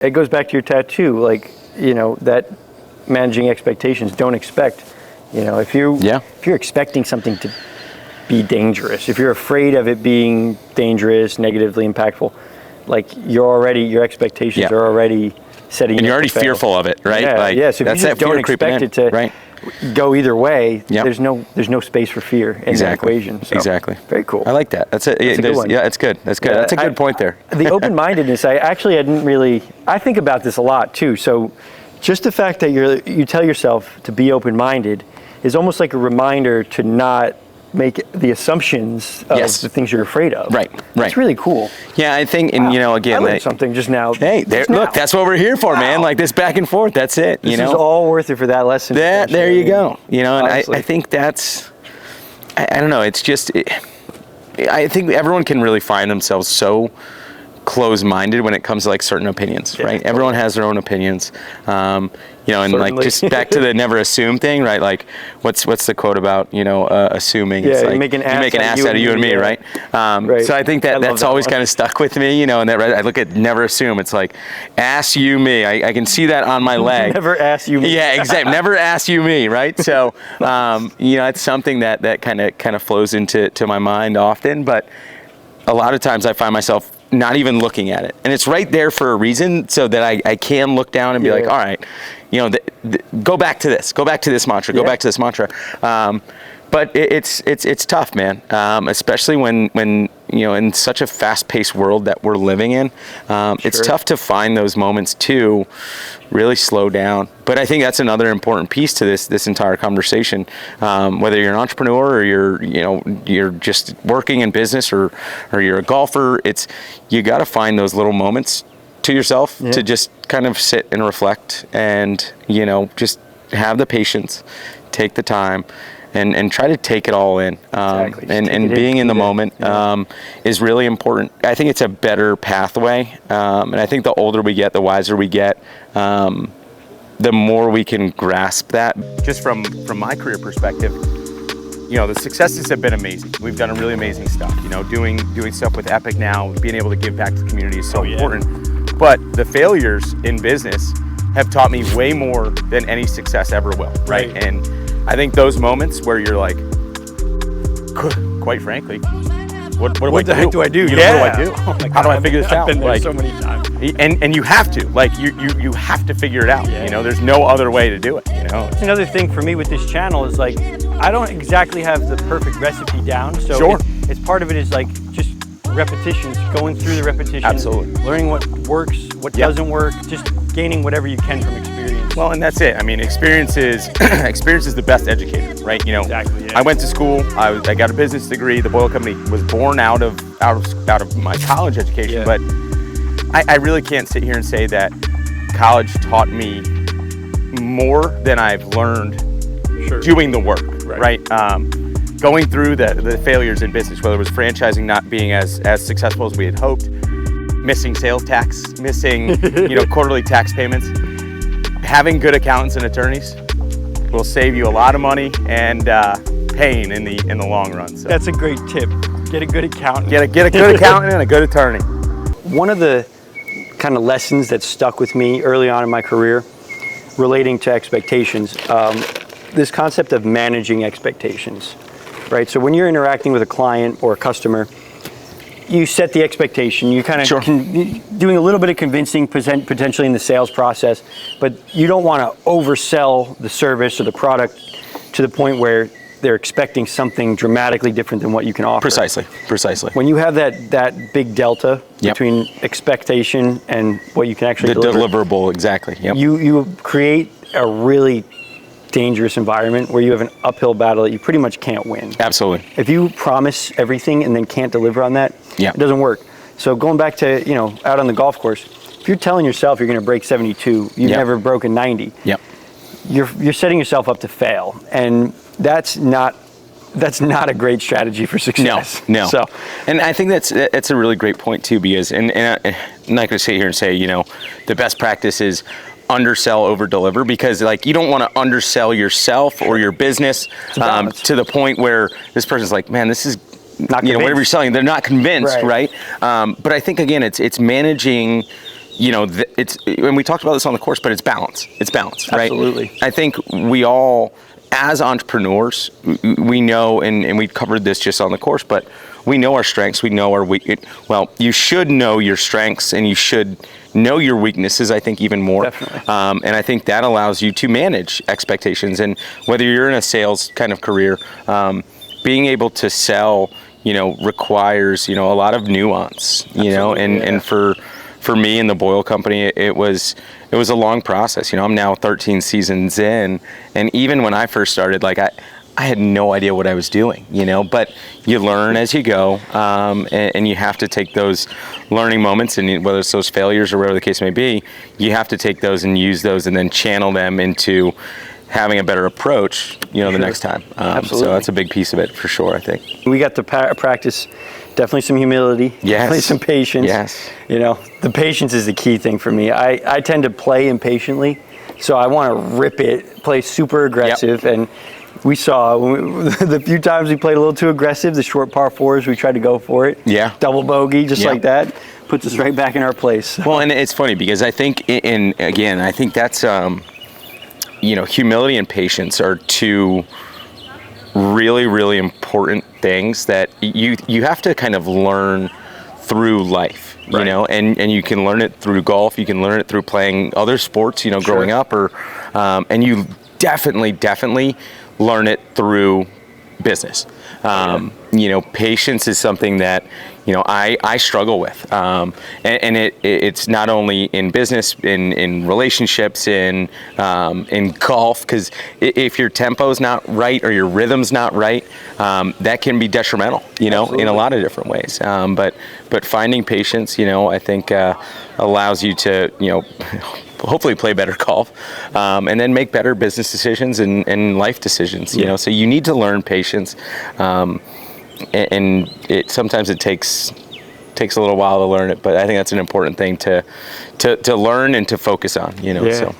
It goes back to your tattoo, like, that managing expectations. Don't expect, if you're expecting something to be dangerous, if you're afraid of it being dangerous, negatively impactful, like your expectations are already setting. And you're already fearful of it, right? Yeah, so if you just don't expect it to go either way, there's no space for fear in that equation. So, exactly. Very cool. I like that. That's a good one. Yeah, it's good. That's good. That's a good point there. The open-mindedness, I think about this a lot too. So just the fact that you tell yourself to be open-minded is almost like a reminder to not make the assumptions of the things you're afraid of. Right. It's really cool. Yeah, I think, and again, I learned something just now. Hey, look, that's what we're here for, man. Like this back and forth. That's it. This is all worth it for that lesson. There you go. And I think that's, I don't know. It's just, I think everyone can really find themselves so close-minded when it comes to like certain opinions, right? Everyone has their own opinions, and like just back to the never assume thing, right? Like what's the quote about assuming? Yeah, it's like, you make an ass out of you and me, right? So I think that's always kind of stuck with me, and that I look at never assume. It's like ass you me. I can see that on my leg. Never ass you me. Yeah, exactly. Never ass you me, right? So it's something that kind of flows into my mind often, but a lot of times I find myself not even looking at it, and it's right there for a reason, so that I can look down and be like, all right, go back to this mantra, go back to this mantra. But it's tough, man. Especially when in such a fast-paced world that we're living in, it's tough to find those moments to really slow down. But I think that's another important piece to this entire conversation. Whether you're an entrepreneur or you're just working in business or you're a golfer, you got to find those little moments to yourself to just kind of sit and reflect and just have the patience, take the time. And try to take it all in. And being in the moment is really important. I think it's a better pathway. And I think the older we get, the wiser we get, the more we can grasp that. Just from my career perspective, the successes have been amazing. We've done really amazing stuff. Doing stuff with Epic now, being able to give back to the community is so important. But the failures in business have taught me way more than any success ever will, right? And I think those moments where you're like, quite frankly, what the heck do I do? What do I do? How do I figure this out? I've been there so many times. And you have to, you have to figure it out. There's no other way to do it. It's another thing for me with this channel is like, I don't exactly have the perfect recipe down. So it's part of it is like just repetitions, going through the repetitions, absolutely, learning what works, what doesn't work, just gaining whatever you can from experience. Well, and that's it. I mean, experience is the best educator, right? Exactly, yeah. I went to school. I got a business degree. The Boyle Company was born out of my college education. But I really can't sit here and say that college taught me more than I've learned doing the work, right? Going through the failures in business, whether it was franchising not being as successful as we had hoped, missing sales tax, missing quarterly tax payments. Having good accountants and attorneys will save you a lot of money and pain in the long run. So that's a great tip. Get a good accountant. Get a good accountant and a good attorney. One of the kind of lessons that stuck with me early on in my career relating to expectations, this concept of managing expectations, right? So when you're interacting with a client or a customer, you set the expectation. You kind of doing a little bit of convincing potentially in the sales process, but you don't want to oversell the service or the product to the point where they're expecting something dramatically different than what you can offer. Precisely. When you have that big delta between expectation and what you can actually deliver, deliverable, exactly. You create a really dangerous environment where you have an uphill battle that you pretty much can't win. Absolutely. If you promise everything and then can't deliver on that, it doesn't work. So going back to, out on the golf course, if you're telling yourself you're going to break 72, you've never broken 90, you're setting yourself up to fail. And that's not a great strategy for success. No. So, and I think that's a really great point too, because, and I'm not going to sit here and say, the best practice is undersell, over deliver, because you don't want to undersell yourself or your business to the point where this person's like, man, this is not whatever you're selling, they're not convinced, right? But I think again, it's managing it's, and we talked about this on the course, but it's balance. It's balance, right? Absolutely. I think we all, as entrepreneurs, we know, and we covered this just on the course, but we know our strengths, we know our well, you should know your strengths and you should know your weaknesses, I think, even more. Definitely. And I think that allows you to manage expectations. And whether you're in a sales kind of career, being able to sell, requires, a lot of nuance, and for me in the Boyle Company, it was a long process. I'm now 13 seasons in, and even when I first started, like I had no idea what I was doing, but you learn as you go, and you have to take those learning moments, and whether it's those failures or whatever the case may be, you have to take those and use those and then channel them into having a better approach, the next time. Absolutely. So that's a big piece of it for sure, I think. We got to practice definitely some humility, Yes. definitely some patience. Yes. The patience is the key thing for me. I tend to play impatiently, so I want to rip it, play super aggressive. Yep. And we saw the few times we played a little too aggressive, the short par fours, we tried to go for it. Yeah. Double bogey, just Yep. like that, puts us right back in our place. Well, and it's funny because I think, I think that's, humility and patience are two really, really important things that you have to kind of learn through life, Right. and you can learn it through golf, you can learn it through playing other sports, growing up, or and you definitely learn it through business. Patience is something that I struggle with, and it's not only in business, in relationships, in golf. Because if your tempo's not right or your rhythm's not right, that can be detrimental. Absolutely. In a lot of different ways. But finding patience, I think allows you to hopefully play better golf, and then make better business decisions and life decisions. Yeah. So you need to learn patience. And sometimes it takes a little while to learn it, but I think that's an important thing to learn and to focus on, Yeah. So.